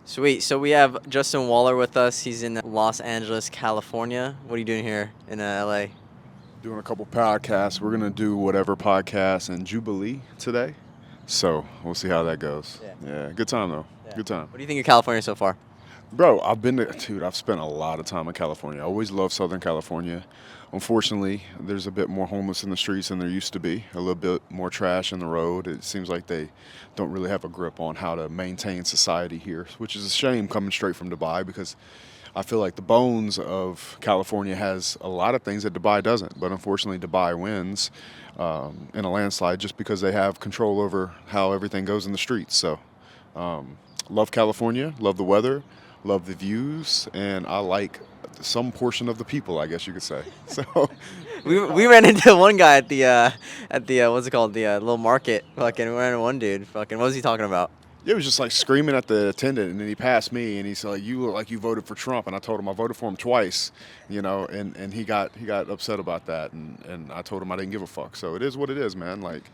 Sweet. So we have Justin Jwaller with us. He's in Los Angeles, California. What are you doing here in LA? Doing a couple podcasts. We're gonna do whatever podcast in Jubilee today. So we'll see how that goes. Yeah. Yeah, good time though. Yeah. Good time. What do you think of California so far? Bro, dude, I've spent a lot of time in California. I always loved Southern California. Unfortunately, there's a bit more homeless in the streets than there used to be, a little bit more trash in the road. It seems like they don't really have a grip on how to maintain society here, which is a shame coming straight from Dubai because I feel like the bones of California has a lot of things that Dubai doesn't. But unfortunately, Dubai wins in a landslide just because they have control over how everything goes in the streets. So, love California, love the weather, love the views, and I like some portion of the people, I guess you could say. So, We ran into one guy at the what's it called, the little market. Fucking we ran into one dude. Fucking what was he talking about? it was just like screaming at the attendant, and then he passed me, and he's like, "You look like you voted for Trump," and I told him I voted for him twice, and he got upset about that, and I told him I didn't give a fuck. So it is what it is, man. Like,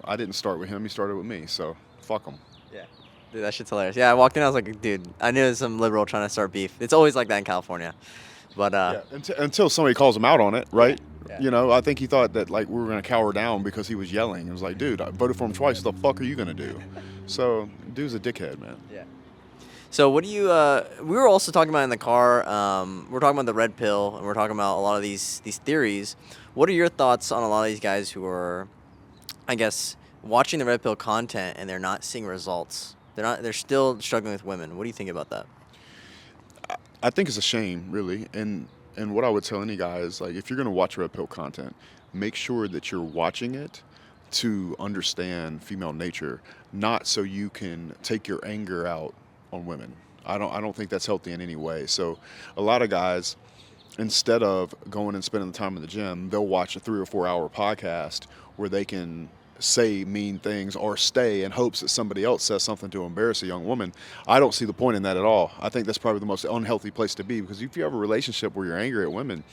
I didn't start with him; he started with me. So fuck him. Yeah. Dude, that shit's hilarious. Yeah, I walked in. I was like, dude, I knew it was some liberal trying to start beef. It's always like that in California. But Yeah, until somebody calls him out on it, right? yeah. I think he thought that like we were gonna cower down because he was yelling. It was like, dude, I voted for him twice. What the fuck are you gonna do? So, dude's a dickhead, man. Yeah. So what do you? We were also talking about in the car. We're talking about the red pill, and we're talking about a lot of these theories. What are your thoughts on a lot of these guys who are, I guess, watching the red pill content and they're not seeing results? They're not. They're still struggling with women. What do you think about that? I think it's a shame, really. And what I would tell any guy is like, if you're gonna watch red pill content, make sure that you're watching it to understand female nature, not so you can take your anger out on women. I don't think that's healthy in any way. So, a lot of guys, instead of going and spending the time in the gym, they'll watch a 3 or 4 hour podcast where they can say mean things or stay in hopes that somebody else says something to embarrass a young woman. I don't see the point in that at all. I think that's probably the most unhealthy place to be because if you have a relationship where you're angry at women,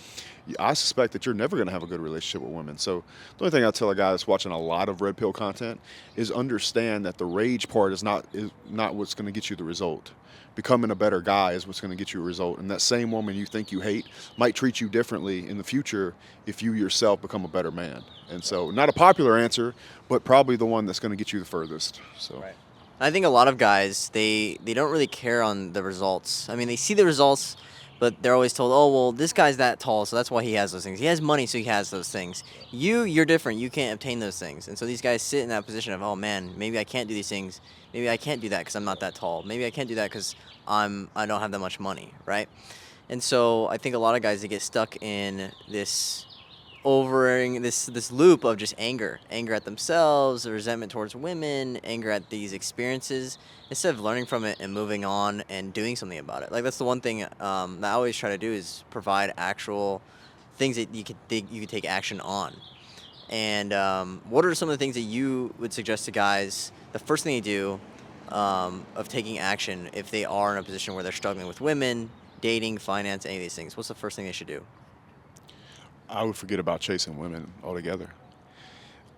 I suspect that you're never going to have a good relationship with women. So the only thing I tell a guy that's watching a lot of red pill content is understand that the rage part is not what's going to get you the result. Becoming a better guy is what's going to get you a result. And that same woman you think you hate might treat you differently in the future if you yourself become a better man. And so, not a popular answer, but probably the one that's going to get you the furthest. So, Right. I think a lot of guys they don't really care on the results. I mean, they see the results, but they're always told, "Oh, well, this guy's that tall, so that's why he has those things. He has money, so he has those things. You're different. You can't obtain those things." And so these guys sit in that position of, "Oh man, maybe I can't do these things. Maybe I can't do that because I'm not that tall. Maybe I can't do that because I don't have that much money, right?" And so I think a lot of guys they get stuck in this overing this loop of just anger at themselves, resentment towards women, anger at these experiences, instead of learning from it and moving on and doing something about it. Like that's the one thing that I always try to do is provide actual things that you could take action on. And what are some of the things that you would suggest to guys? The first thing they do of taking action if they are in a position where they're struggling with women, dating, finance, any of these things. What's the first thing they should do? I would forget about chasing women altogether.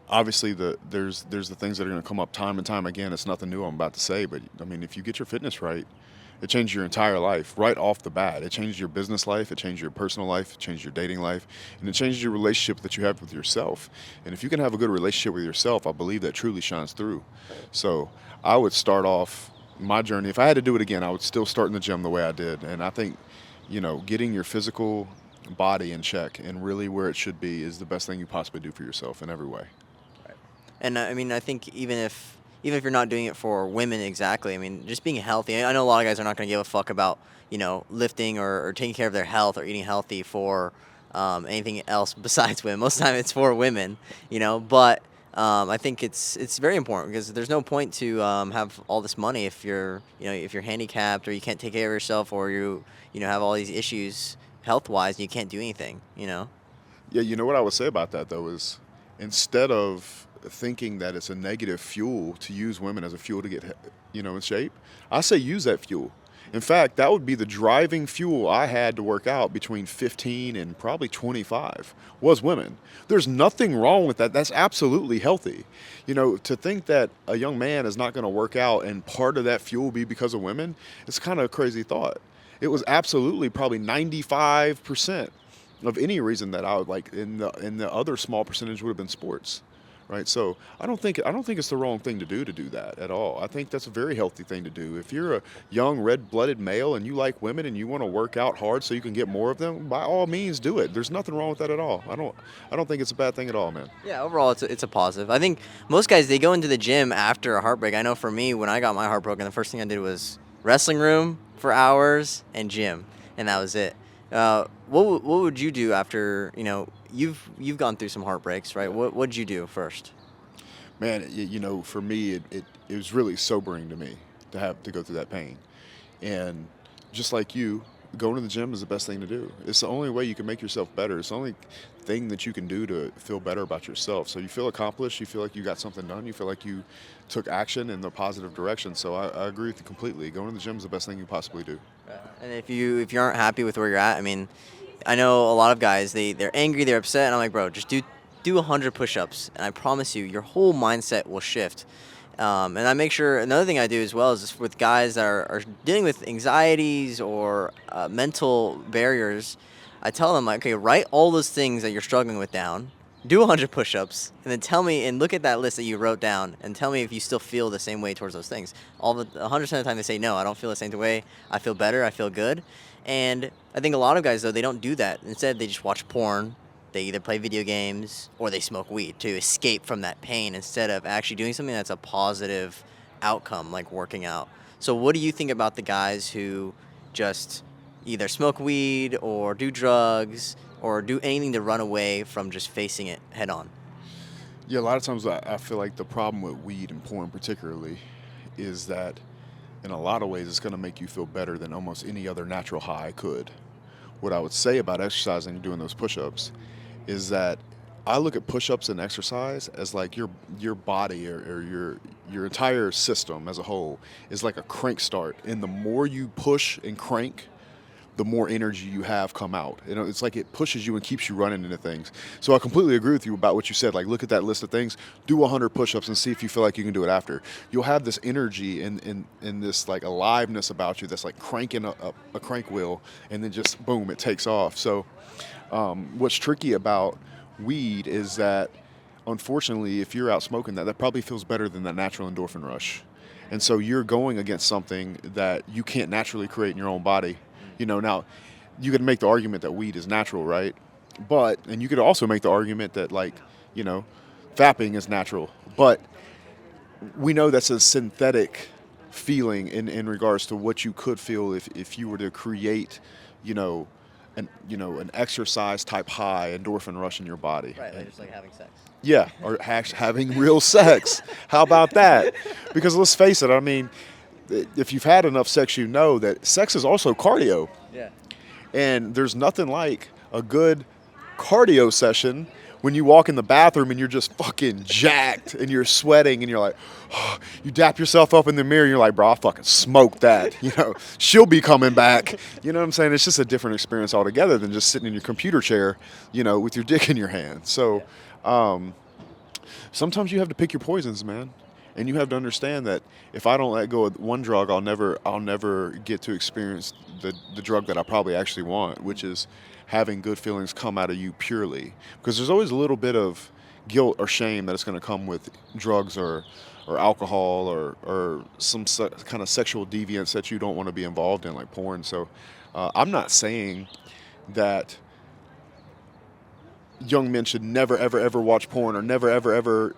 Obviously, there's the things that are going to come up time and time again. It's nothing new I'm about to say, but I mean, if you get your fitness right, it changes your entire life right off the bat. It changes your business life, it changes your personal life, it changes your dating life, and it changes your relationship that you have with yourself. And if you can have a good relationship with yourself, I believe that truly shines through. So I would start off my journey. If I had to do it again, I would still start in the gym the way I did. And I think, getting your physical body in check and really where it should be is the best thing you possibly do for yourself in every way. And I mean, I think even if you're not doing it for women exactly, I mean, just being healthy. I know a lot of guys are not going to give a fuck about lifting or taking care of their health or eating healthy for anything else besides women. Most of the time, it's for women, But I think it's very important because there's no point to have all this money if you're handicapped or you can't take care of yourself or you have all these issues health wise and you can't do anything. Yeah, you know what I would say about that though is instead of thinking that it's a negative fuel to use women as a fuel to get in shape, I say use that fuel. In fact, that would be the driving fuel I had to work out between 15 and probably 25 was women. There's nothing wrong with that. That's absolutely healthy. To think that a young man is not going to work out and part of that fuel be because of women, it's kind of a crazy thought. It was absolutely probably 95% of any reason that I would like in the other small percentage would have been sports. Right, so I don't think it's the wrong thing to do that at all. I think that's a very healthy thing to do. If you're a young red-blooded male and you like women and you want to work out hard so you can get more of them, by all means do it. There's nothing wrong with that at all. I don't think it's a bad thing at all, man. Yeah, overall, it's a positive. I think most guys, they go into the gym after a heartbreak. I know for me, when I got my heart broken, the first thing I did was wrestling room for hours and gym, and that was it. What would you do after, you've gone through some heartbreaks, right? What'd you do first? Man, for me, it was really sobering to me to have to go through that pain. And just like you, going to the gym is the best thing to do. It's the only way you can make yourself better. It's the only thing that you can do to feel better about yourself. So you feel accomplished, you feel like you got something done, you feel like you took action in the positive direction. So I agree with you completely. Going to the gym is the best thing you possibly do. And if you aren't happy with where you're at, I mean, I know a lot of guys, they're angry, they're upset, and I'm like, bro, just do 100 push-ups, and I promise you, your whole mindset will shift. And I make sure, another thing I do as well is just with guys that are dealing with anxieties or mental barriers, I tell them, like, okay, write all those things that you're struggling with down, do 100 push-ups, and then tell me, and look at that list that you wrote down, and tell me if you still feel the same way towards those things. 100% of the time they say, no, I don't feel the same way. I feel better. I feel good. And I think a lot of guys, though, they don't do that. Instead, they just watch porn. They either play video games or they smoke weed to escape from that pain instead of actually doing something that's a positive outcome, like working out. So, what do you think about the guys who just either smoke weed or do drugs or do anything to run away from just facing it head on? Yeah, a lot of times I feel like the problem with weed and porn particularly is that in a lot of ways it's going to make you feel better than almost any other natural high could. What I would say about exercising and doing those push-ups is that I look at push-ups and exercise as like your body or your entire system as a whole is like a crank start. And the more you push and crank, the more energy you have come out. It's like it pushes you and keeps you running into things. So I completely agree with you about what you said. Like, look at that list of things, do 100 push-ups and see if you feel like you can do it after. You'll have this energy and this like aliveness about you that's like cranking a crank wheel, and then just boom, it takes off. So what's tricky about weed is that unfortunately, if you're out smoking that probably feels better than that natural endorphin rush. And so you're going against something that you can't naturally create in your own body. Now you could make the argument that weed is natural, right? And you could also make the argument that vaping is natural. But we know that's a synthetic feeling in regards to what you could feel if you were to create, an exercise type high endorphin rush in your body. Right, like just like having sex. Yeah, or having real sex. How about that? Because let's face it, I mean, if you've had enough sex, you know that sex is also cardio. Yeah. And there's nothing like a good cardio session when you walk in the bathroom and you're just fucking jacked and you're sweating and you're like, oh, you dap yourself up in the mirror and you're like, bro, I fucking smoked that. She'll be coming back. You know what I'm saying? It's just a different experience altogether than just sitting in your computer chair, with your dick in your hand. So sometimes you have to pick your poisons, man. And you have to understand that if I don't let go of one drug, I'll never get to experience the drug that I probably actually want, which is having good feelings come out of you purely. Because there's always a little bit of guilt or shame that is going to come with drugs or alcohol or some kind of sexual deviance that you don't want to be involved in, like porn. So I'm not saying that young men should never, ever, ever watch porn or never, ever, ever,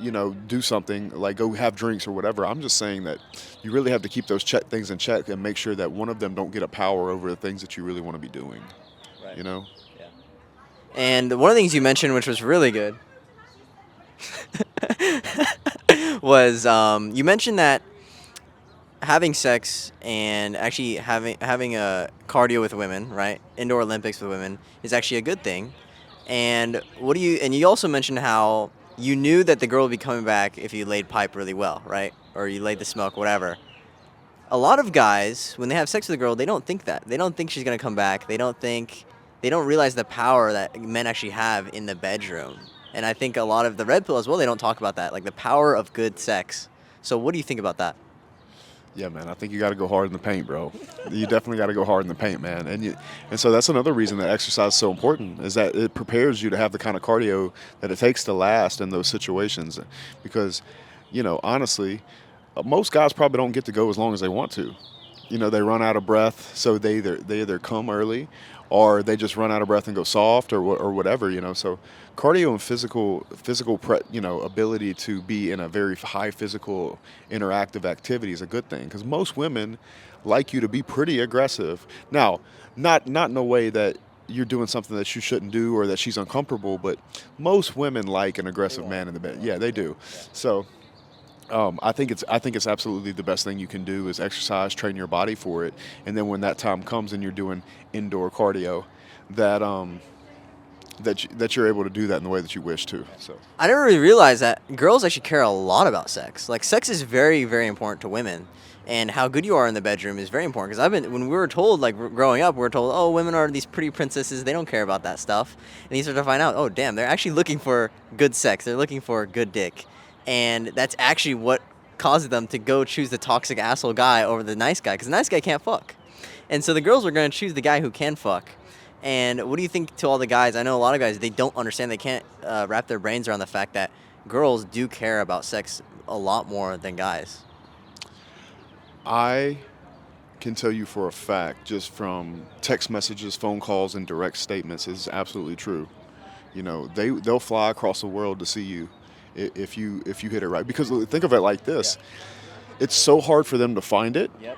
do something like go have drinks or whatever. I'm just saying that you really have to keep those things in check and make sure that one of them don't get a power over the things that you really want to be doing. Right. Yeah. And one of the things you mentioned, which was really good, was you mentioned that having sex and actually having a cardio with women, right? Indoor Olympics with women is actually a good thing. And you also mentioned how you knew that the girl would be coming back if you laid pipe really well, right? Or you laid the smoke, whatever. a lot of guys, when they have sex with a girl, they don't think that. They don't think she's gonna come back. They don't realize the power that men actually have in the bedroom. And I think a lot of the red pill as well, they don't talk about that, like the power of good sex. So what do you think about that? Yeah, man, I think you got to go hard in the paint, bro. You definitely got to go hard in the paint, man. And so that's another reason that exercise is so important, is that it prepares you to have the kind of cardio that it takes to last in those situations. Because, honestly, most guys probably don't get to go as long as they want to. They run out of breath, so they either come early, or they just run out of breath and go soft, or whatever. So cardio and ability to be in a very high physical interactive activity is a good thing, because most women like you to be pretty aggressive. Now, not in a way that you're doing something that you shouldn't do or that she's uncomfortable, but most women like an aggressive man in the bed. Yeah, they do. So. I think it's absolutely the best thing you can do is exercise, train your body for it, and then when that time comes and you're doing indoor cardio, that you're able to do that in the way that you wish to. So I never really realized that girls actually care a lot about sex. Like sex is very, very important to women, and how good you are in the bedroom is very important. Because when we were told, like growing up, we were told, oh, women are these pretty princesses, they don't care about that stuff, and you start to find out, oh, damn, they're actually looking for good sex, they're looking for good dick, and that's actually what causes them to go choose the toxic asshole guy over the nice guy, because the nice guy can't fuck, and so the girls are going to choose the guy who can fuck. And what do you think to all the guys? I know a lot of guys, they don't understand, they can't wrap their brains around the fact that girls do care about sex a lot more than guys. I can tell you for a fact, just from text messages, phone calls, and direct statements, is absolutely true. They'll fly across the world to see you if you hit it right. Because think of it like this: it's so hard for them to find it, Yep.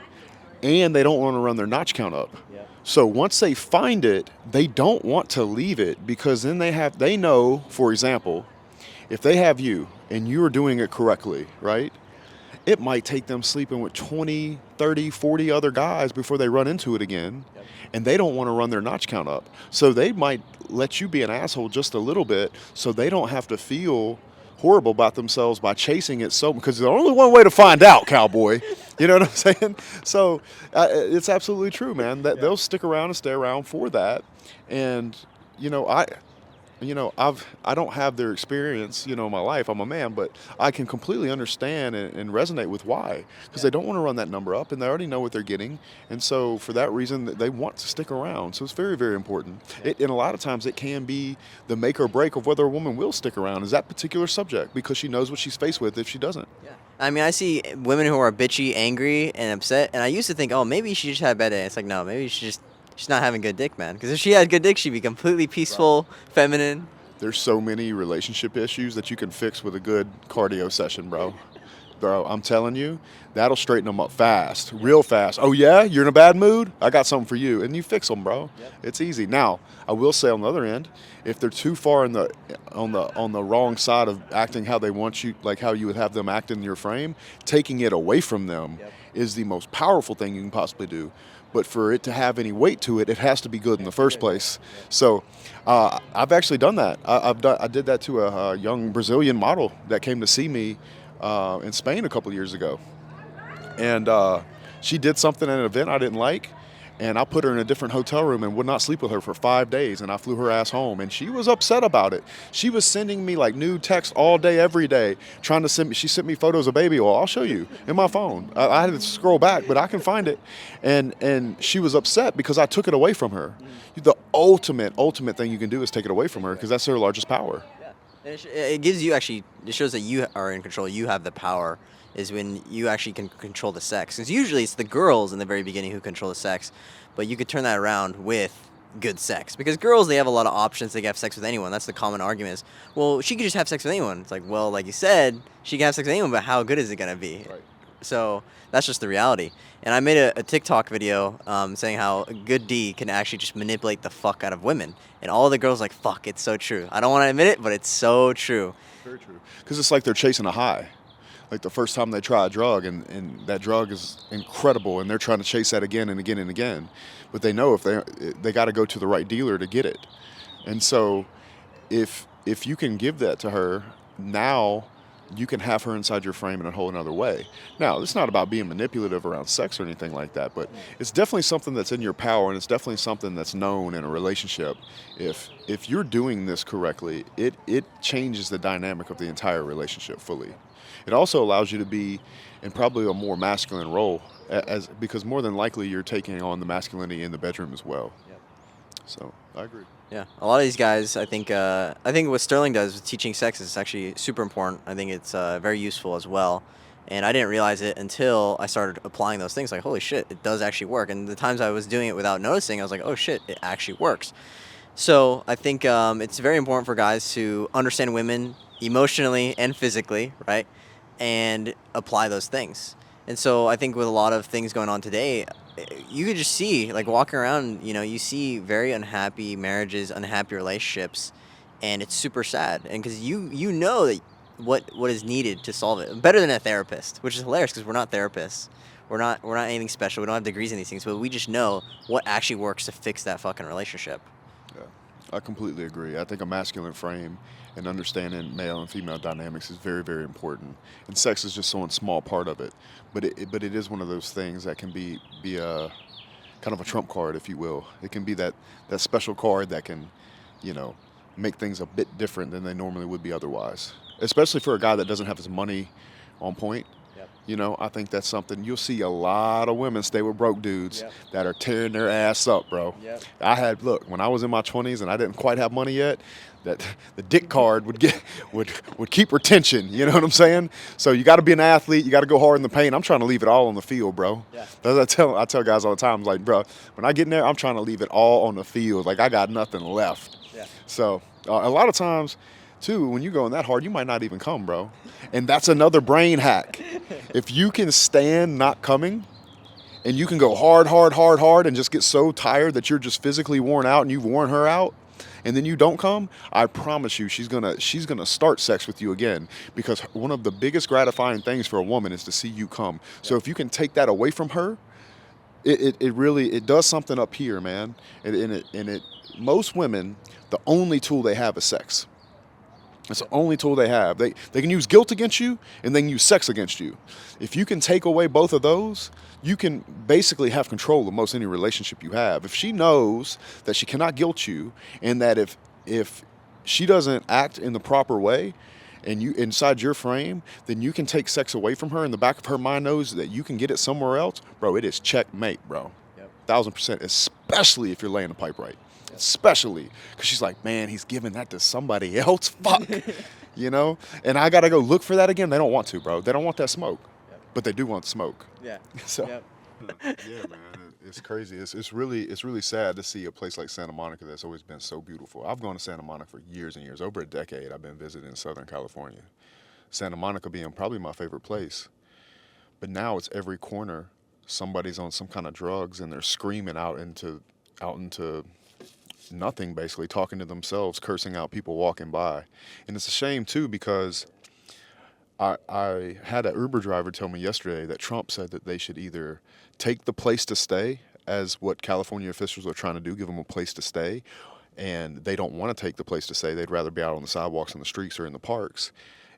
and they don't want to run their notch count up. Yep. So once they find it, they don't want to leave it, because then they know, for example, if they have you and you are doing it correctly, right? It might take them sleeping with 20, 30, 40 other guys before they run into it again. Yep. And they don't want to run their notch count up. So they might let you be an asshole just a little bit, so they don't have to feel horrible about themselves by chasing it, so because there's only one way to find out, cowboy. You know what I'm saying? So it's absolutely true, man. That they'll stick around and stay around for that. And I don't have their experience, in my life. I'm a man, but I can completely understand and resonate with why, because they don't want to run that number up, and they already know what they're getting, and so for that reason, they want to stick around. So it's very, very important. And a lot of times, it can be the make or break of whether a woman will stick around is that particular subject, because she knows what she's faced with if she doesn't. Yeah. I mean, I see women who are bitchy, angry, and upset, and I used to think, oh, maybe she just had a bad day. It's like, no, maybe she's not having good dick, man. Because if she had good dick, she'd be completely peaceful, feminine. There's so many relationship issues that you can fix with a good cardio session, bro. Bro, I'm telling you, that'll straighten them up fast, real fast. Oh yeah, you're in a bad mood? I got something for you, and you fix them, bro. Yep. It's easy. Now, I will say on the other end, if they're too far on the wrong side of acting how they want you, like how you would have them act in your frame, taking it away from them is the most powerful thing you can possibly do. But for it to have any weight to it, it has to be good in the first place. So I've actually done that. I did that to a young Brazilian model that came to see me in Spain a couple years ago. And she did something at an event I didn't like, and I put her in a different hotel room and would not sleep with her for 5 days, and I flew her ass home, and she was upset about it. She was sending me like nude texts all day, every day, trying to send me. She sent me photos of baby oil. I'll show you in my phone. I had to scroll back, but I can find it. And she was upset because I took it away from her. The ultimate thing you can do is take it away from her, because that's her largest power. And it gives you actually, it shows that you are in control. You have the power, is when you actually can control the sex. Because usually it's the girls in the very beginning who control the sex, but you could turn that around with good sex. Because girls, they have a lot of options. They can have sex with anyone. That's the common argument is, well, she could just have sex with anyone. It's like, well, like you said, she can have sex with anyone, but how good is it going to be? Right. So that's just the reality. And I made a TikTok video saying how a good D can actually just manipulate the fuck out of women. And all the girls like, fuck, it's so true. I don't want to admit it, but it's so true. Very true. Because it's like they're chasing a high. Like the first time they try a drug, and that drug is incredible, and they're trying to chase that again and again and again. But they know if they got to go to the right dealer to get it. And so if you can give that to her, now you can have her inside your frame in a whole another way. Now, it's not about being manipulative around sex or anything like that, but it's definitely something that's in your power, and it's definitely something that's known in a relationship. If you're doing this correctly, it changes the dynamic of the entire relationship fully. It also allows you to be in probably a more masculine role, as because more than likely you're taking on the masculinity in the bedroom as well. Yep. So I agree. Yeah, a lot of these guys, I think what Sterling does with teaching sex is actually super important. I think it's very useful as well, and I didn't realize it until I started applying those things. Like, holy shit, it does actually work. And the times I was doing it without noticing, I was like, oh shit, it actually works. So I think it's very important for guys to understand women emotionally and physically, right, and apply those things. And so I think with a lot of things going on today, you could just see, like walking around, you see very unhappy marriages, unhappy relationships, and it's super sad. And because you know that what is needed to solve it, better than a therapist, which is hilarious because we're not therapists. We're not anything special. We don't have degrees in these things, but we just know what actually works to fix that fucking relationship. Yeah, I completely agree. I think a masculine frame and understanding male and female dynamics is very, very important. And sex is just one small part of it, but it is one of those things that can be a kind of a trump card, if you will. It can be that special card that can, you know, make things a bit different than they normally would be otherwise. Especially for a guy that doesn't have his money on point. Yep. I think that's something you'll see a lot of women stay with broke dudes Yep. that are tearing their ass up, bro. Yep. Look, when I was in my 20s and I didn't quite have money yet, that the dick card would keep retention, you know what I'm saying? So you got to be an athlete, you got to go hard in the paint. I'm trying to leave it all on the field, bro. Yeah. As I tell guys all the time, I'm like, bro, when I get in there, I'm trying to leave it all on the field. Like I got nothing left. Yeah. So a lot of times, too, when you going that hard, you might not even come, bro. And that's another brain hack. If you can stand not coming, and you can go hard, hard, hard, hard, and just get so tired that you're just physically worn out and you've worn her out, and then you don't come, I promise you she's gonna start sex with you again, because one of the biggest gratifying things for a woman is to see you come. So if you can take that away from her, it really does something up here, man. And most women, the only tool they have is sex. It's the only tool they have. They can use guilt against you and they can use sex against you. If you can take away both of those, you can basically have control of most any relationship you have. If she knows that she cannot guilt you, and that if she doesn't act in the proper way and you inside your frame, then you can take sex away from her, and the back of her mind knows that you can get it somewhere else, bro, it is checkmate, bro. Yep. 1000%, especially if you're laying the pipe right. Especially because she's like, man, he's giving that to somebody else. Fuck. And I got to go look for that again. They don't want to, bro. They don't want that smoke. Yep. But they do want smoke. Yeah. So, Yep. yeah, man, it's crazy. It's really sad to see a place like Santa Monica that's always been so beautiful. I've gone to Santa Monica for years and years. Over a decade, I've been visiting Southern California. Santa Monica being probably my favorite place. But now it's every corner. Somebody's on some kind of drugs and they're screaming out into nothing, basically talking to themselves, cursing out people walking by. And it's a shame too, because I had an Uber driver tell me yesterday that Trump said that they should either take the place to stay, as what California officials are trying to do, give them a place to stay, and they don't want to take the place to stay. They'd rather be out on the sidewalks, in the streets, or in the parks.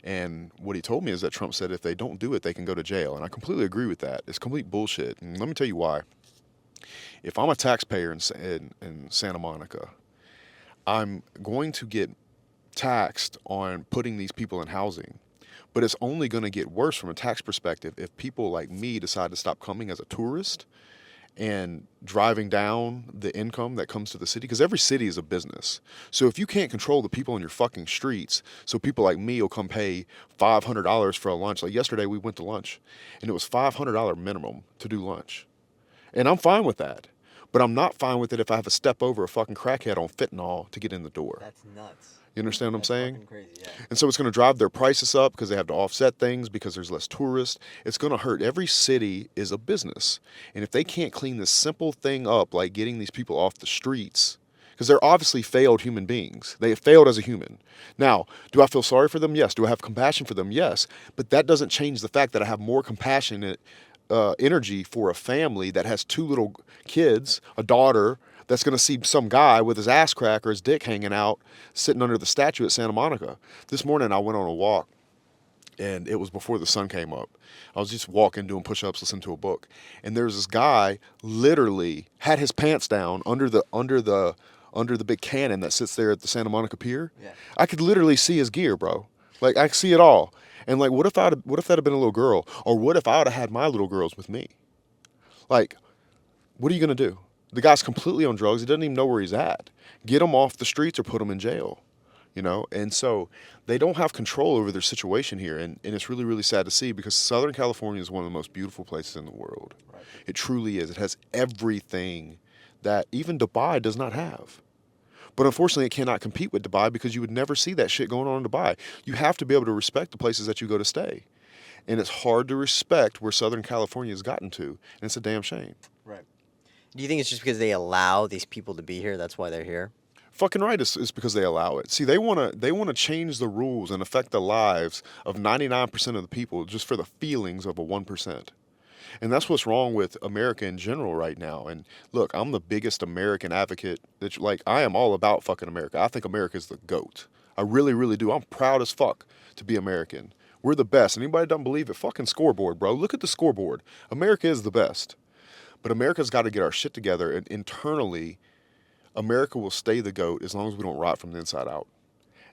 And what he told me is that Trump said if they don't do it, they can go to jail. And I completely agree with that. It's complete bullshit. And let me tell you why. If I'm a taxpayer in Santa Monica, I'm going to get taxed on putting these people in housing. But it's only going to get worse from a tax perspective if people like me decide to stop coming as a tourist and driving down the income that comes to the city, because every city is a business. So if you can't control the people on your fucking streets, so people like me will come pay $500 for a lunch. Like yesterday we went to lunch and it was $500 minimum to do lunch. And I'm fine with that. But I'm not fine with it if I have to step over a fucking crackhead on fentanyl to get in the door. That's nuts. You understand what I'm That's saying? fucking crazy, yeah. And so it's going to drive their prices up because they have to offset things because there's less tourists. It's going to hurt. Every city is a business. And if they can't clean this simple thing up, like getting these people off the streets, because they're obviously failed human beings. They have failed as a human. Now, do I feel sorry for them? Yes. Do I have compassion for them? Yes. But that doesn't change the fact that I have more compassionate energy for a family that has two little kids, a daughter that's going to see some guy with his ass crack or his dick hanging out sitting under the statue at Santa Monica. This morning I went on a walk and it was before the sun came up. I was just walking, doing push-ups, listening to a book, and there's this guy literally had his pants down under the big cannon that sits there at the Santa Monica Pier. Yeah. I could literally see his gear, bro. Like I could see it all. And like, what if that had been a little girl, or what if I would have had my little girls with me? Like, what are you gonna do? The guy's completely on drugs. He doesn't even know where he's at. Get him off the streets or put him in jail. And so they don't have control over their situation here, and it's really, really sad to see, because Southern California is one of the most beautiful places in the world. Right. It truly is. It has everything that even Dubai does not have. But unfortunately, it cannot compete with Dubai, because you would never see that shit going on in Dubai. You have to be able to respect the places that you go to stay. And it's hard to respect where Southern California has gotten to, and it's a damn shame. Right. Do you think it's just because they allow these people to be here? That's why they're here? Fucking right, it's because they allow it. See, they wanna change the rules and affect the lives of 99% of the people just for the feelings of a 1%. And that's what's wrong with America in general right now. And look, I'm the biggest American advocate I am all about fucking America. I think America is the GOAT. I really, really do. I'm proud as fuck to be American. We're the best. Anybody that don't believe it, fucking scoreboard, bro. Look at the scoreboard. America is the best. But America's got to get our shit together, and internally, America will stay the GOAT as long as we don't rot from the inside out.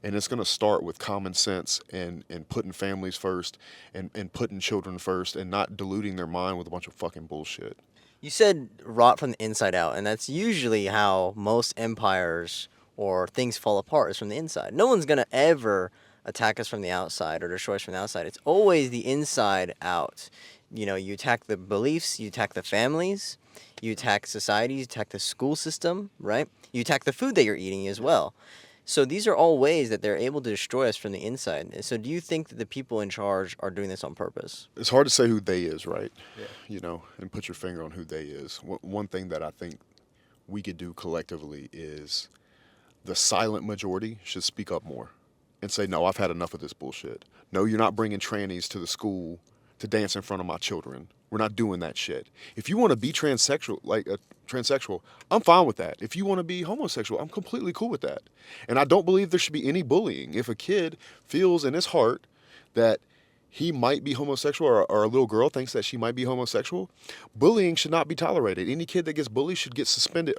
And it's going to start with common sense and putting families first and putting children first and not diluting their mind with a bunch of fucking bullshit. You said rot from the inside out, and that's usually how most empires or things fall apart, is from the inside. No one's going to ever attack us from the outside or destroy us from the outside. It's always the inside out. You attack the beliefs, you attack the families, you attack society, you attack the school system, right? You attack the food that you're eating as well. So these are all ways that they're able to destroy us from the inside. And so do you think that the people in charge are doing this on purpose? It's hard to say who they is, right? Yeah. And put your finger on who they is. One thing that I think we could do collectively is the silent majority should speak up more and say, no, I've had enough of this bullshit. No, you're not bringing trannies to the school to dance in front of my children. We're not doing that shit. If you want to be transsexual, I'm fine with that. If you want to be homosexual, I'm completely cool with that. And I don't believe there should be any bullying. If a kid feels in his heart that he might be homosexual, or a little girl thinks that she might be homosexual, bullying should not be tolerated. Any kid that gets bullied should get suspended.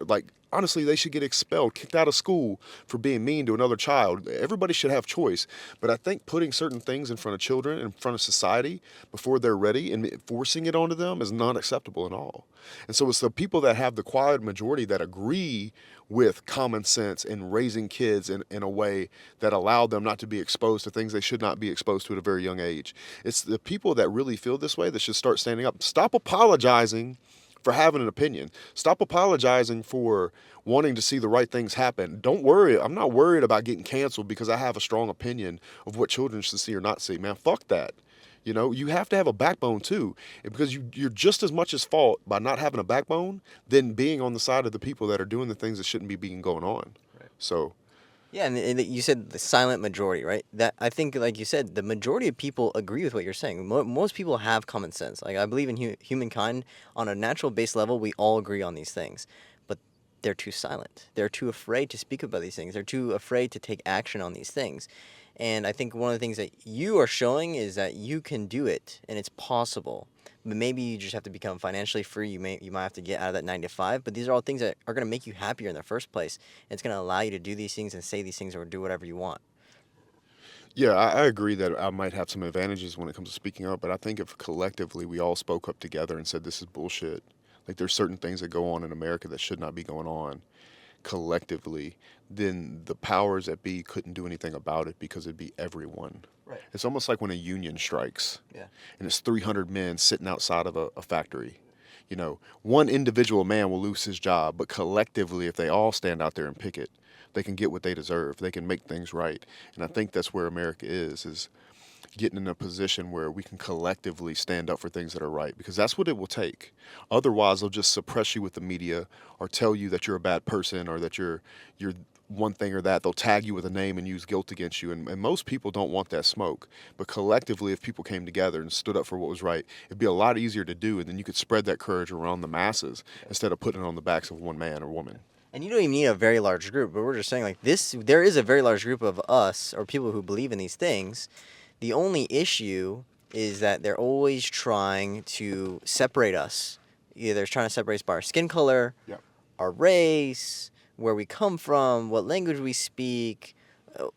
Honestly, they should get expelled, kicked out of school for being mean to another child. Everybody should have choice. But I think putting certain things in front of children, in front of society, before they're ready and forcing it onto them is not acceptable at all. And so it's the people that have the quiet majority that agree with common sense and raising kids in a way that allow them not to be exposed to things they should not be exposed to at a very young age. It's the people that really feel this way that should start standing up. Stop apologizing for having an opinion. Stop apologizing for wanting to see the right things happen. Don't worry. I'm not worried about getting canceled because I have a strong opinion of what children should see or not see. Man, fuck that. You have to have a backbone too, because you're just as much at fault by not having a backbone than being on the side of the people that are doing the things that shouldn't be being going on. Right. So, yeah, and you said the silent majority, right? That I think, like you said, the majority of people agree with what you're saying. Most people have common sense. Like, I believe in humankind on a natural base level. We all agree on these things, but they're too silent. They're too afraid to speak about these things. They're too afraid to take action on these things. And I think one of the things that you are showing is that you can do it, and it's possible. But maybe you just have to become financially free. You might have to get out of that 9 to 5. But these are all things that are going to make you happier in the first place. And it's going to allow you to do these things and say these things or do whatever you want. yeah, I agree that I might have some advantages when it comes to speaking up, but I think if collectively we all spoke up together and said this is bullshit, like there's certain things that go on in America that should not be going on collectively, then the powers that be couldn't do anything about it because it'd be everyone. Right. It's almost like when a union strikes. Yeah. And it's 300 men sitting outside of a factory. One individual man will lose his job, but collectively, if they all stand out there and picket, they can get what they deserve. They can make things right. And I think that's where America is getting in a position where we can collectively stand up for things that are right, because that's what it will take. Otherwise, they'll just suppress you with the media or tell you that you're a bad person or that you're one thing or that. They'll tag you with a name and use guilt against you. And most people don't want that smoke. But collectively, if people came together and stood up for what was right, it'd be a lot easier to do. And then you could spread that courage around the masses instead of putting it on the backs of one man or woman. And you don't even need a very large group, but we're just saying, like, there is a very large group of us or people who believe in these things. The only issue is that they're always trying to separate us. Either they're trying to separate us by our skin color, Yep. our race, where we come from, what language we speak,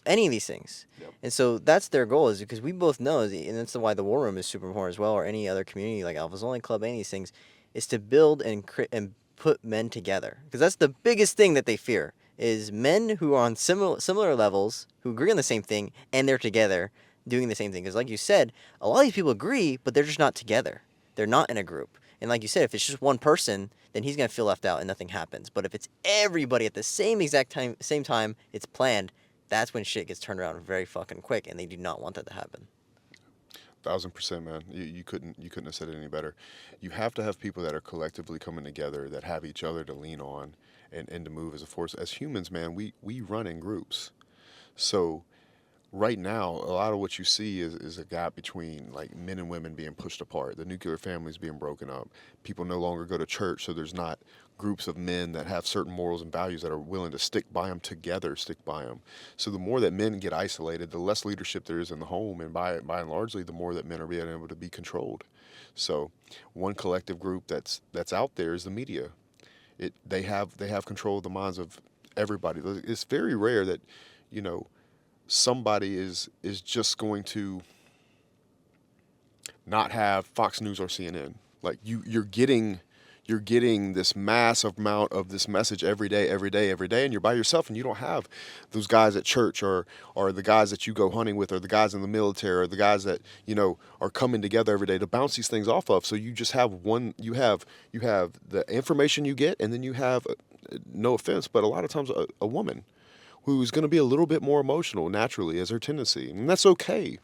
any of these things. Yep. And so that's their goal, is because we both know, and that's why the War Room is super important as well, or any other community like Alpha's Only Club, any of these things, is to build and put men together. Because that's the biggest thing that they fear, is men who are on similar levels, who agree on the same thing, and they're together doing the same thing. Because like you said, a lot of these people agree, but they're just not together. They're not in a group. And like you said, if it's just one person, then he's going to feel left out and nothing happens. But if it's everybody at the same time, it's planned, that's when shit gets turned around very fucking quick, and they do not want that to happen. 1,000%, man. You couldn't have said it any better. You have to have people that are collectively coming together, that have each other to lean on, and to move as a force. As humans, man, we run in groups. So right now, a lot of what you see is a gap between like men and women being pushed apart, the nuclear families being broken up. People no longer go to church, so there's not groups of men that have certain morals and values that are willing to stick by them together, stick by them. So the more that men get isolated, the less leadership there is in the home, and by and largely, the more that men are being able to be controlled. So one collective group that's out there is the media. They have control of the minds of everybody. It's very rare that, you know, somebody is just going to not have Fox News or CNN. Like you're getting this massive amount of this message every day, and you're by yourself, and you don't have those guys at church or the guys that you go hunting with, or the guys in the military, or the guys that, you know, are coming together every day to bounce these things off of. So you just have you have the information you get, and then you have, no offense, but a lot of times a woman who's going to be a little bit more emotional naturally as her tendency, and that's okay.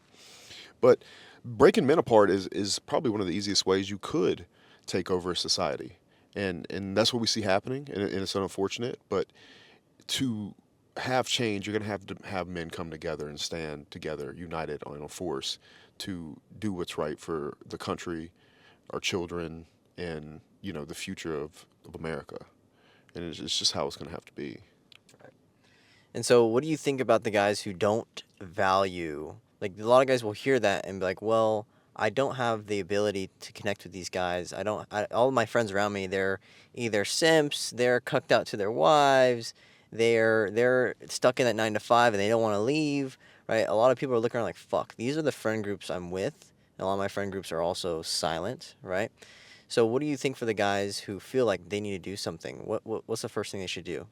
But breaking men apart is probably one of the easiest ways you could take over a society, and that's what we see happening, and it's unfortunate. But to have change, you're going to have men come together and stand together, united on a force to do what's right for the country, our children, and, you know, the future of America. And it's just how it's going to have to be. And so, what do you think about the guys who don't value? Like, a lot of guys will hear that and be like, "Well, I don't have the ability to connect with these guys. All of my friends around me, they're either simps, they're cucked out to their wives, they're stuck in that 9 to 5, and they don't want to leave." Right? A lot of people are looking around like, "Fuck, these are the friend groups I'm with." And a lot of my friend groups are also silent, right? So, what do you think for the guys who feel like they need to do something? What's the first thing they should do?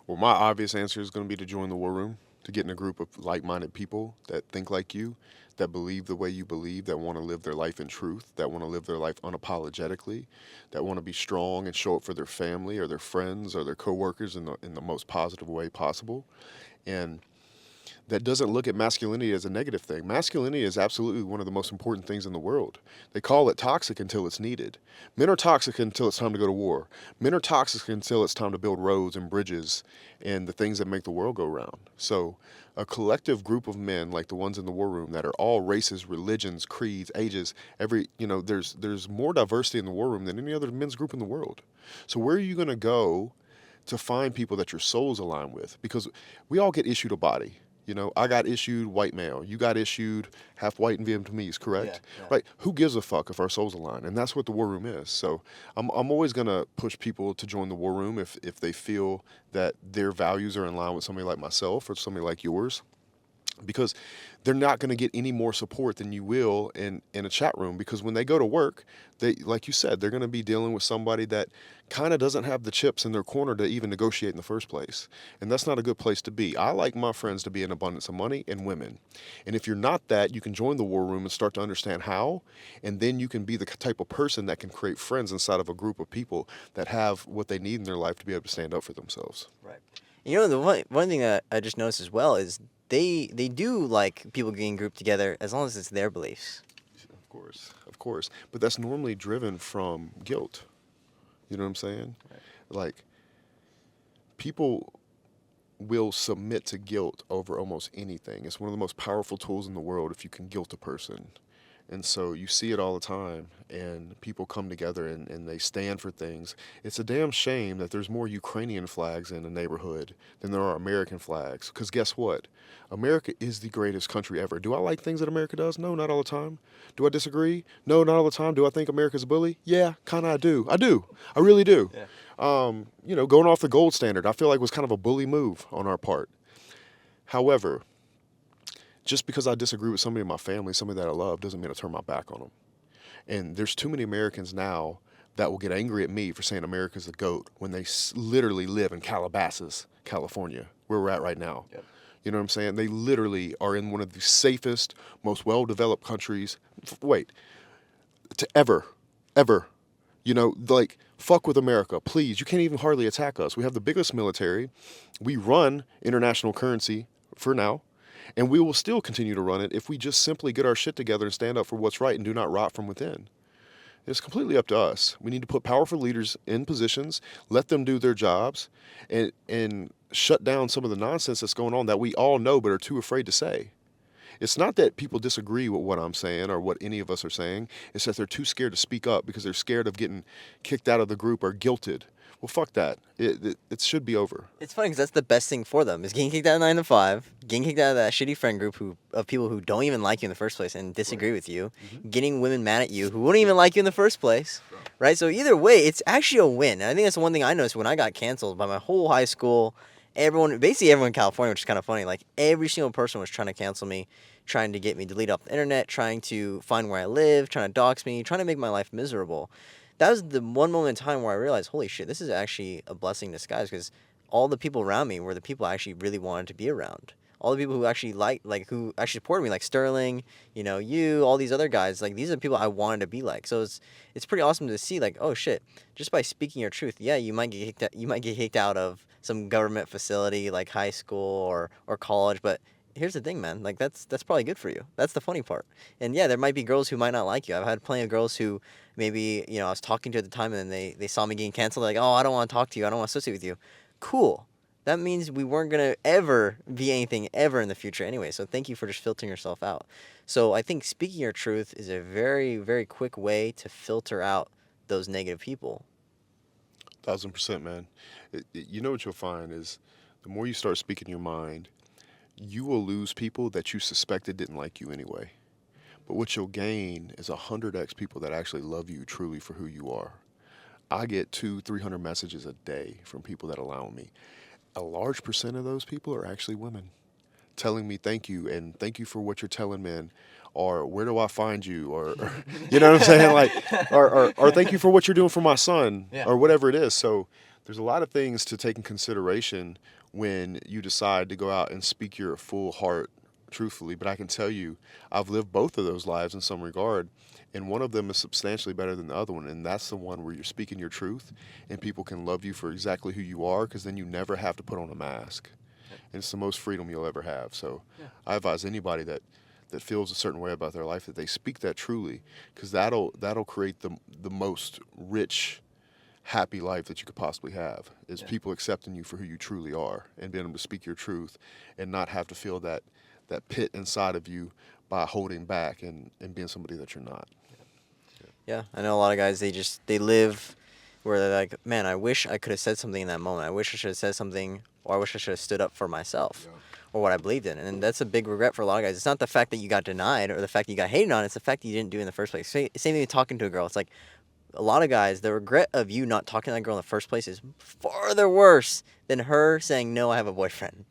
Well, my obvious answer is going to be to join the war room, to get in a group of like-minded people that think like you, that believe the way you believe, that want to live their life in truth, that want to live their life unapologetically, that want to be strong and show up for their family or their friends or their coworkers in the most positive way possible, and that doesn't look at masculinity as a negative thing. Masculinity is absolutely one of the most important things in the world. They call it toxic until it's needed. Men are toxic until it's time to go to war. Men are toxic until it's time to build roads and bridges and the things that make the world go round. So a collective group of men like the ones in the war room that are all races, religions, creeds, ages, there's more diversity in the war room than any other men's group in the world. So where are you going to go to find people that your soul's aligned with? Because we all get issued a body. You know, I got issued white male. You got issued half white and Vietnamese, correct? Yeah. Right? Who gives a fuck if our souls align? And that's what the war room is. So I'm always gonna push people to join the war room if they feel that their values are in line with somebody like myself or somebody like yours, because they're not going to get any more support than you will in a chat room, because when they go to work, they, like you said, they're going to be dealing with somebody that kind of doesn't have the chips in their corner to even negotiate in the first place. And that's not a good place to be. I like my friends to be in abundance of money and women. And if you're not that, you can join the war room and start to understand how, and then you can be the type of person that can create friends inside of a group of people that have what they need in their life to be able to stand up for themselves. Right. You know, the one thing that I just noticed as well is they do like people getting grouped together as long as it's their beliefs. Of course. But that's normally driven from guilt. You know what I'm saying? Right. Like, people will submit to guilt over almost anything. It's one of the most powerful tools in the world if you can guilt a person. And so you see it all the time, and people come together and they stand for things. It's a damn shame that there's more Ukrainian flags in a neighborhood than there are American flags. Because guess what? America is the greatest country ever. Do I like things that America does? No, not all the time. Do I disagree? No, not all the time. Do I think America's a bully? Yeah, kind of I do. I do. I really do. Yeah. Going off the gold standard, I feel like was kind of a bully move on our part. However, just because I disagree with somebody in my family, somebody that I love, doesn't mean I turn my back on them. And there's too many Americans now that will get angry at me for saying America's the GOAT when they literally live in Calabasas, California, where we're at right now. Yep. You know what I'm saying? They literally are in one of the safest, most well-developed countries. To ever. Like, fuck with America, please. You can't even hardly attack us. We have the biggest military. We run international currency for now. And we will still continue to run it if we just simply get our shit together and stand up for what's right and do not rot from within. It's completely up to us. We need to put powerful leaders in positions, let them do their jobs, and shut down some of the nonsense that's going on that we all know but are too afraid to say. It's not that people disagree with what I'm saying or what any of us are saying. It's that they're too scared to speak up because they're scared of getting kicked out of the group or guilted. Well, fuck that. It should be over. It's funny because that's the best thing for them is getting kicked out of 9 to 5, getting kicked out of that shitty friend group of people who don't even like you in the first place and disagree with you, getting women mad at you who wouldn't even like you in the first place, right? So either way, it's actually a win. And I think that's the one thing I noticed when I got canceled by my whole high school. Basically everyone in California, which is kind of funny. Like every single person was trying to cancel me, trying to get me deleted off the internet, trying to find where I live, trying to dox me, trying to make my life miserable. That was the one moment in time where I realized, holy shit, this is actually a blessing in disguise because all the people around me were the people I actually really wanted to be around. All the people who actually who actually supported me, like Sterling, you, all these other guys, like these are the people I wanted to be like. So it's pretty awesome to see, like, oh shit, just by speaking your truth, yeah, you might get kicked out of some government facility like high school or college, but here's the thing, man. Like that's probably good for you. That's the funny part. And yeah, there might be girls who might not like you. I've had plenty of girls who maybe I was talking to at the time, and then they saw me getting canceled. They're like, oh, I don't want to talk to you. I don't want to associate with you. Cool. That means we weren't gonna ever be anything ever in the future anyway. So thank you for just filtering yourself out. So I think speaking your truth is a very, very quick way to filter out those negative people. 1,000%, man. You know what you'll find is the more you start speaking your mind, you will lose people that you suspected didn't like you anyway. But what you'll gain is 100x people that actually love you truly for who you are. I get 200-300 messages a day from people that allow me. A large percent of those people are actually women telling me thank you and thank you for what you're telling men, or where do I find you, or you know what I'm saying, like, or thank you for what you're doing for my son, Yeah. or whatever it is. So there's a lot of things to take in consideration when you decide to go out and speak your full heart truthfully. But I can tell you, I've lived both of those lives in some regard, and one of them is substantially better than the other one, and that's the one where you're speaking your truth and people can love you for exactly who you are, because then you never have to put on a mask. And it's the most freedom you'll ever have. So I advise anybody that feels a certain way about their life that they speak that truly, because that'll create the most rich, happy life that you could possibly have, is people accepting you for who you truly are and being able to speak your truth and not have to feel that pit inside of you by holding back and being somebody that you're not. Yeah, I know a lot of guys, they live where they're like, man, I wish I could have said something in that moment. I wish I should have said something, or I wish I should have stood up for myself or what I believed in. And that's a big regret for a lot of guys. It's not the fact that you got denied or the fact that you got hated on. It's the fact that you didn't do it in the first place. Same thing with talking to a girl. It's like a lot of guys, the regret of you not talking to that girl in the first place is farther worse than her saying, no, I have a boyfriend.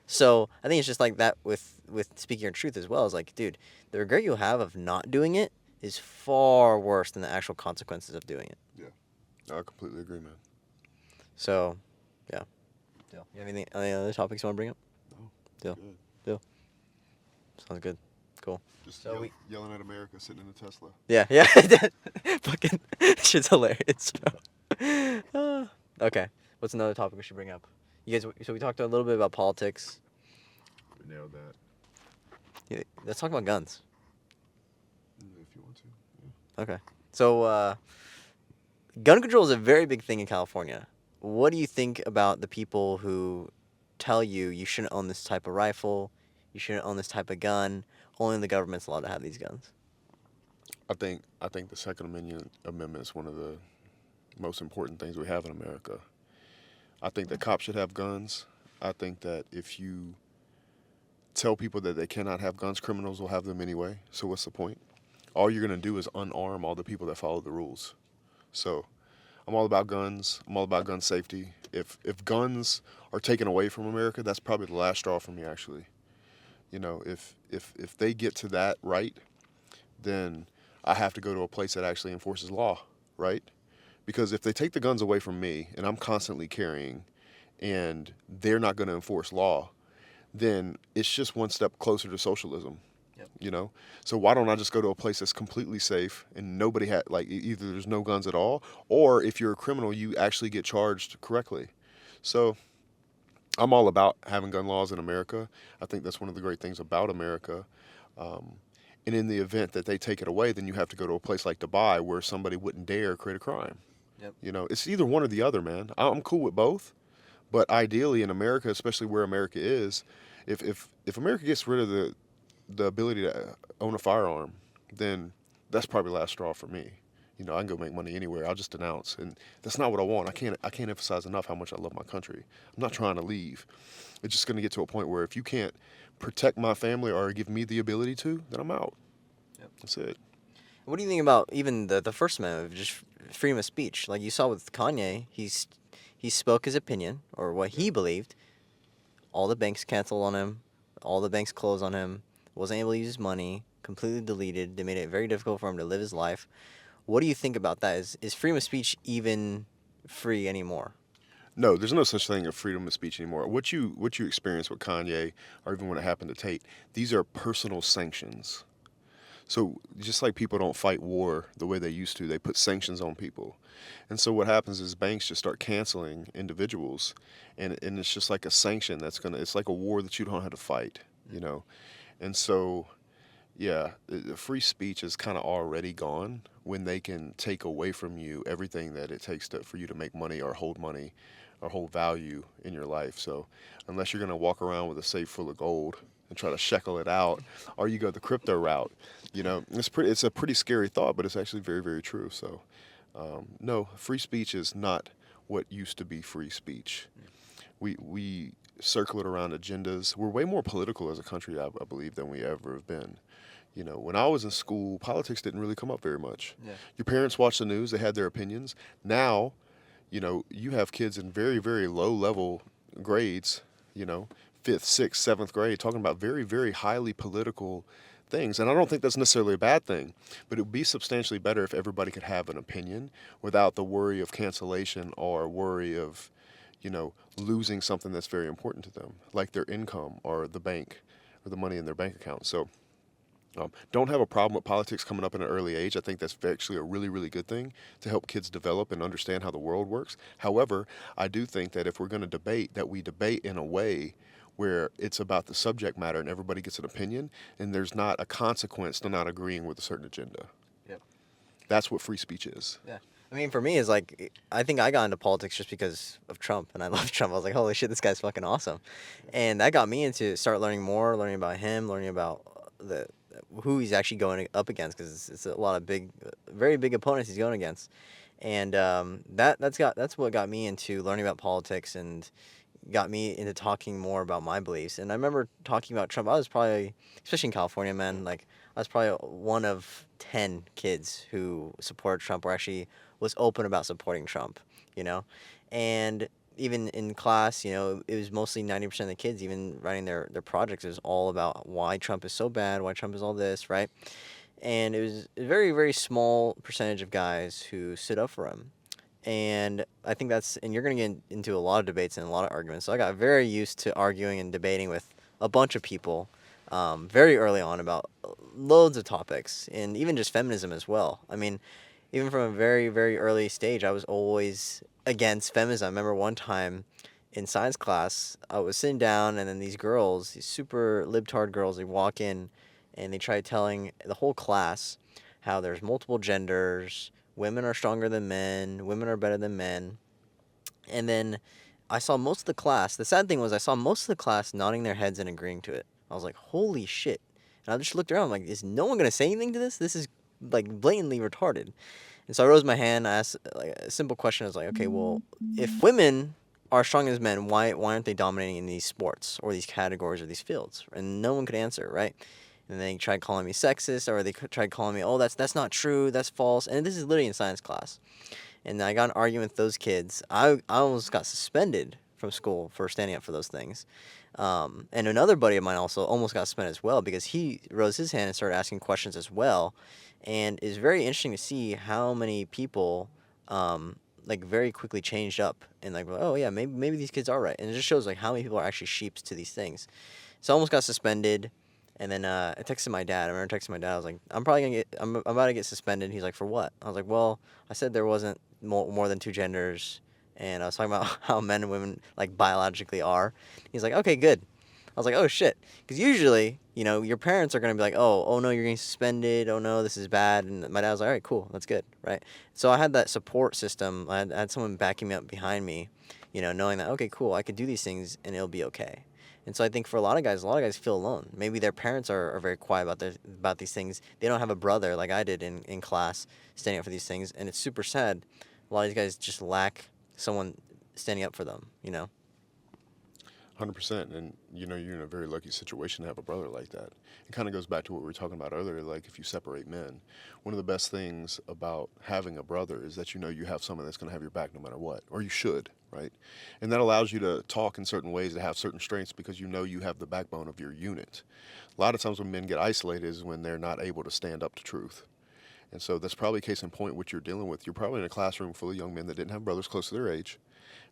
So I think it's just like that with speaking your truth as well. It's like, dude, the regret you'll have of not doing it is far worse than the actual consequences of doing it. I completely agree, man. So, yeah. Deal. You have any other topics you want to bring up? No. Deal. Good. Deal. Sounds good. Cool. Just So yelling at America sitting in a Tesla. Yeah. Fucking shit's hilarious. Okay. What's another topic we should bring up? You guys. So we talked a little bit about politics. We nailed that. Yeah, let's talk about guns. If you want to. Yeah. Okay. So, gun control is a very big thing in California. What do you think about the people who tell you you shouldn't own this type of rifle, you shouldn't own this type of gun, only the government's allowed to have these guns? I think the Second Amendment is one of the most important things we have in America. I think that cops should have guns. I think that if you tell people that they cannot have guns, criminals will have them anyway. So what's the point? All you're going to do is unarm all the people that follow the rules. So I'm all about guns. I'm all about gun safety. If guns are taken away from America, that's probably the last straw for me actually. If they get to that right, then I have to go to a place that actually enforces law, right? Because if they take the guns away from me and I'm constantly carrying and they're not going to enforce law, then it's just one step closer to socialism. Yep. So why don't I just go to a place that's completely safe and nobody had like either there's no guns at all, or if you're a criminal you actually get charged correctly. So I'm all about having gun laws in America. I think that's one of the great things about America. And in the event that they take it away, then you have to go to a place like Dubai where somebody wouldn't dare create a crime. Yep. It's either one or the other, man. I'm cool with both, but ideally in America, especially where America is, if America gets rid of the ability to own a firearm, then that's probably the last straw for me. I can go make money anywhere. I'll just denounce, and that's not what I want. I can't emphasize enough how much I love my country. I'm not trying to leave. It's just going to get to a point where if you can't protect my family or give me the ability to, then I'm out. Yep. That's it. What do you think about even the First Amendment, of just freedom of speech? Like you saw with Kanye, he spoke his opinion or what he believed. All the banks canceled on him. All the banks closed on him. Wasn't able to use his money. Completely deleted. They made it very difficult for him to live his life. What do you think about that? Is freedom of speech even free anymore? No, there's no such thing as freedom of speech anymore. What you experience with Kanye, or even when it happened to Tate, these are personal sanctions. So just like people don't fight war the way they used to, they put sanctions on people. And so what happens is banks just start canceling individuals, and it's just like a sanction it's like a war that you don't have to fight. And so, yeah, the free speech is kind of already gone when they can take away from you everything that it takes for you to make money or hold value in your life. So unless you're going to walk around with a safe full of gold and try to shekel it out, or you go the crypto route, it's a pretty scary thought, but it's actually very, very true. So no, free speech is not what used to be free speech. We circle it around agendas. We're way more political as a country, I believe, than we ever have been. When I was in school, politics didn't really come up very much. Yeah. Your parents watched the news, they had their opinions. Now, you have kids in very, very low level grades, fifth, sixth, seventh grade, talking about very, very highly political things. And I don't think that's necessarily a bad thing, but it would be substantially better if everybody could have an opinion without the worry of cancellation or worry of, losing something that's very important to them, like their income or the bank or the money in their bank account. So don't have a problem with politics coming up at an early age. I think that's actually a really, really good thing to help kids develop and understand how the world works. However, I do think that if we're going to debate, that we debate in a way where it's about the subject matter and everybody gets an opinion and there's not a consequence to not agreeing with a certain agenda. Yep. That's what free speech is. Yeah. I mean, for me, it's like, I think I got into politics just because of Trump, and I love Trump. I was like, holy shit, this guy's fucking awesome. And that got me into start learning about him, learning about who he's actually going up against, because it's a lot of very big opponents he's going against. And that's what got me into learning about politics and got me into talking more about my beliefs. And I remember talking about Trump. I was probably, especially in California, man, like I was probably one of 10 kids who supported Trump or actually was open about supporting Trump, and even in class, it was mostly 90% of the kids, even writing their projects, it was all about why Trump is so bad, why Trump is all this, right? And it was a very, very small percentage of guys who stood up for him. And I think and you're going to get into a lot of debates and a lot of arguments. So I got very used to arguing and debating with a bunch of people very early on about loads of topics, and even just feminism as well. I mean, even from a very, very early stage, I was always against feminism. I remember one time in science class, I was sitting down, and then these girls, these super libtard girls, they walk in, and they try telling the whole class how there's multiple genders, women are stronger than men, women are better than men. And then I saw most of the class, the sad thing was I saw most of the class nodding their heads and agreeing to it. I was like, holy shit. And I just looked around, I'm like, is no one going to say anything to this? This is like blatantly retarded. And so I rose my hand. I asked like a simple question. I was like, okay, well, if women are strong as men, why aren't they dominating in these sports or these categories or these fields? And no one could answer, right? And they tried calling me sexist, or they tried calling me, oh, that's not true, that's false. And this is literally in science class. And I got in an argument with those kids. I almost got suspended from school for standing up for those things. And another buddy of mine also almost got suspended as well because he rose his hand and started asking questions as well. And it's very interesting to see how many people like very quickly changed up and like, oh yeah, maybe these kids are right. And it just shows like how many people are actually sheeps to these things. So I almost got suspended. And then I texted my dad. I remember texting my dad. I was like, I'm about to get suspended. He's like, for what? I was like, well, I said there wasn't more than two genders, and I was talking about how men and women like biologically are. He's like, okay, good. I was like, oh shit, because usually, your parents are gonna be like, oh no, you're getting suspended. Oh no, this is bad. And my dad was like, all right, cool, that's good, right? So I had that support system. I had someone backing me up behind me, knowing that okay, cool, I could do these things and it'll be okay. And so I think for a lot of guys feel alone. Maybe their parents are very quiet about these things. They don't have a brother like I did in class standing up for these things, and it's super sad. A lot of these guys just lack someone standing up for them. 100%. And you're in a very lucky situation to have a brother like that. It kind of goes back to what we were talking about earlier. Like if you separate men, one of the best things about having a brother is that you have someone that's going to have your back no matter what, or you should, right? And that allows you to talk in certain ways, to have certain strengths, because you have the backbone of your unit. A lot of times when men get isolated is when they're not able to stand up to truth. And so that's probably case in point what you're dealing with. You're probably in a classroom full of young men that didn't have brothers close to their age,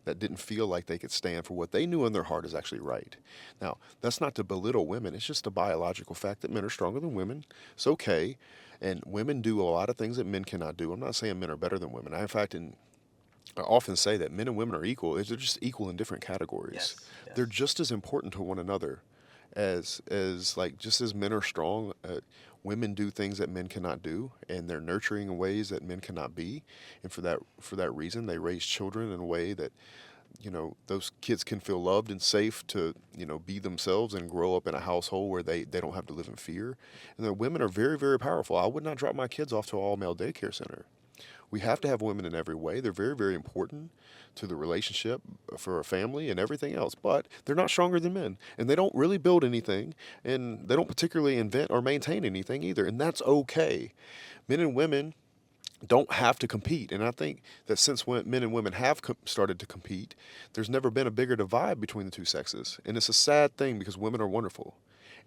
that didn't feel like they could stand for what they knew in their heart is actually right. Now, that's not to belittle women. It's just a biological fact that men are stronger than women. It's okay. And women do a lot of things that men cannot do. I'm not saying men are better than women. In fact, I often say that men and women are equal. They're just equal in different categories. Yes. They're just as important to one another as like just as men are strong. Women do things that men cannot do, and they're nurturing in ways that men cannot be. And for that reason, they raise children in a way that those kids can feel loved and safe to be themselves and grow up in a household where they don't have to live in fear. And the women are very, very powerful. I would not drop my kids off to an all-male daycare center. We have to have women in every way. They're very, very important to the relationship, for a family, and everything else. But they're not stronger than men, and they don't really build anything, and they don't particularly invent or maintain anything either, and that's okay. Men and women don't have to compete, and I think that since men and women have started to compete, there's never been a bigger divide between the two sexes, and it's a sad thing because women are wonderful,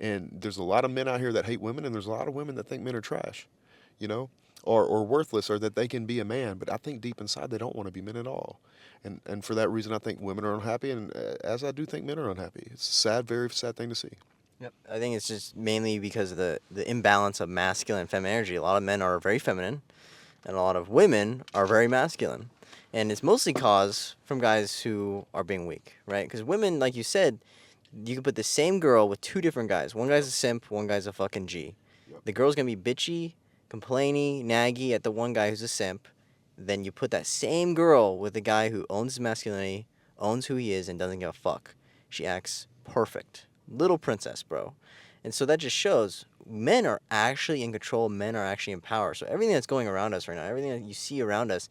and there's a lot of men out here that hate women, and there's a lot of women that think men are trash, or worthless, or that they can be a man, but I think deep inside they don't want to be men at all. And for that reason, I think women are unhappy, and as I do think men are unhappy. It's a sad, very sad thing to see. Yep. I think it's just mainly because of the imbalance of masculine and feminine energy. A lot of men are very feminine, and a lot of women are very masculine. And it's mostly caused from guys who are being weak, right? Because women, like you said, you can put the same girl with two different guys. One guy's a simp, one guy's a fucking G. Yep. The girl's going to be bitchy, complainy, naggy at the one guy who's a simp. Then you put that same girl with the guy who owns his masculinity, owns who he is, and doesn't give a fuck. She acts perfect. Little princess, bro. And so that just shows men are actually in control. Men are actually in power. So everything that's going around us right now, everything that you see around us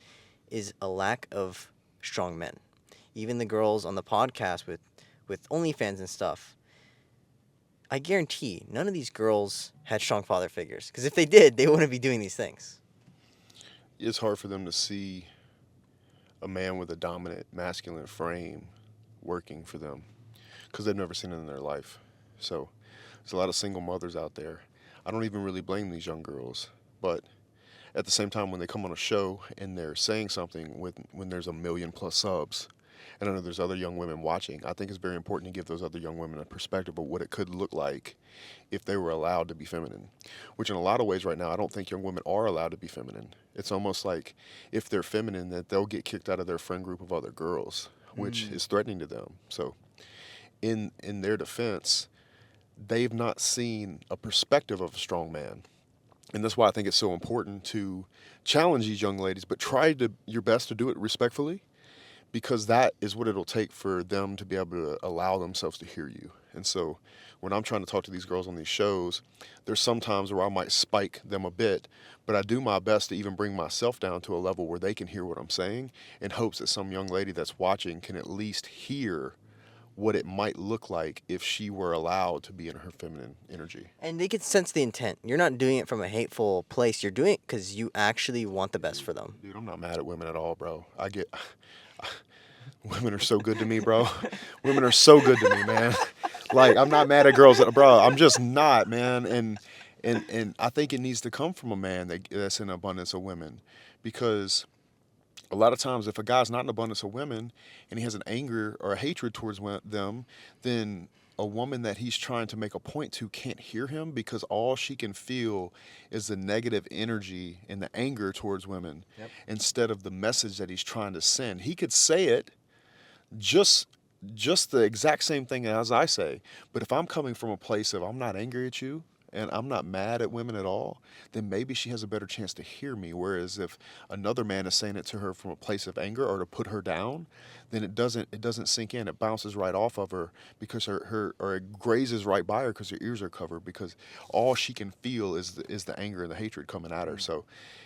is a lack of strong men. Even the girls on the podcast with OnlyFans and stuff, I guarantee none of these girls had strong father figures. Because if they did, they wouldn't be doing these things. It's hard for them to see a man with a dominant masculine frame working for them because they've never seen it in their life. So there's a lot of single mothers out there. I don't even really blame these young girls, but at the same time, when they come on a show and they're saying something when there's 1 million+ subs, and I know there's other young women watching, I think it's very important to give those other young women a perspective of what it could look like if they were allowed to be feminine, which in a lot of ways right now, I don't think young women are allowed to be feminine. It's almost like if they're feminine, that they'll get kicked out of their friend group of other girls, which is threatening to them. So in their defense, they've not seen a perspective of a strong man. And that's why I think it's so important to challenge these young ladies, but try your best to do it respectfully, because that is what it'll take for them to be able to allow themselves to hear you. And so when I'm trying to talk to these girls on these shows, there's some times where I might spike them a bit, but I do my best to even bring myself down to a level where they can hear what I'm saying, in hopes that some young lady that's watching can at least hear what it might look like if she were allowed to be in her feminine energy. And they can sense the intent. You're not doing it from a hateful place. You're doing it because you actually want the best for them. Dude, I'm not mad at women at all, bro. Women are so good to me, bro. Women are so good to me, man. Like, I'm not mad at girls, bro. I'm just not, man. And I think it needs to come from a man that's in abundance of women, because a lot of times if a guy's not in abundance of women and he has an anger or a hatred towards them, then a woman that he's trying to make a point to can't hear him, because all she can feel is the negative energy and the anger towards women. Yep. Instead of the message that he's trying to send. He could say it just the exact same thing as I say, but if I'm coming from a place of I'm not angry at you and I'm not mad at women at all, then maybe she has a better chance to hear me. Whereas if another man is saying it to her from a place of anger or to put her down, then it doesn't sink in. It bounces right off of her, because or it grazes right by her because her ears are covered, because all she can feel is the anger and the hatred coming at her. So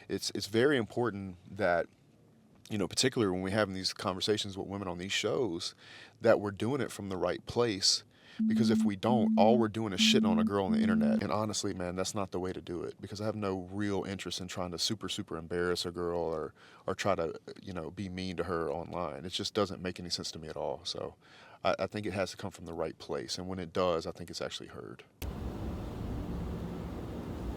it's very important that, particularly when we're having these conversations with women on these shows, that we're doing it from the right place. Because if we don't, all we're doing is shitting on a girl on the internet. And honestly, man, that's not the way to do it. Because I have no real interest in trying to super embarrass a girl or try to, be mean to her online. It just doesn't make any sense to me at all. So I think it has to come from the right place. And when it does, I think it's actually heard.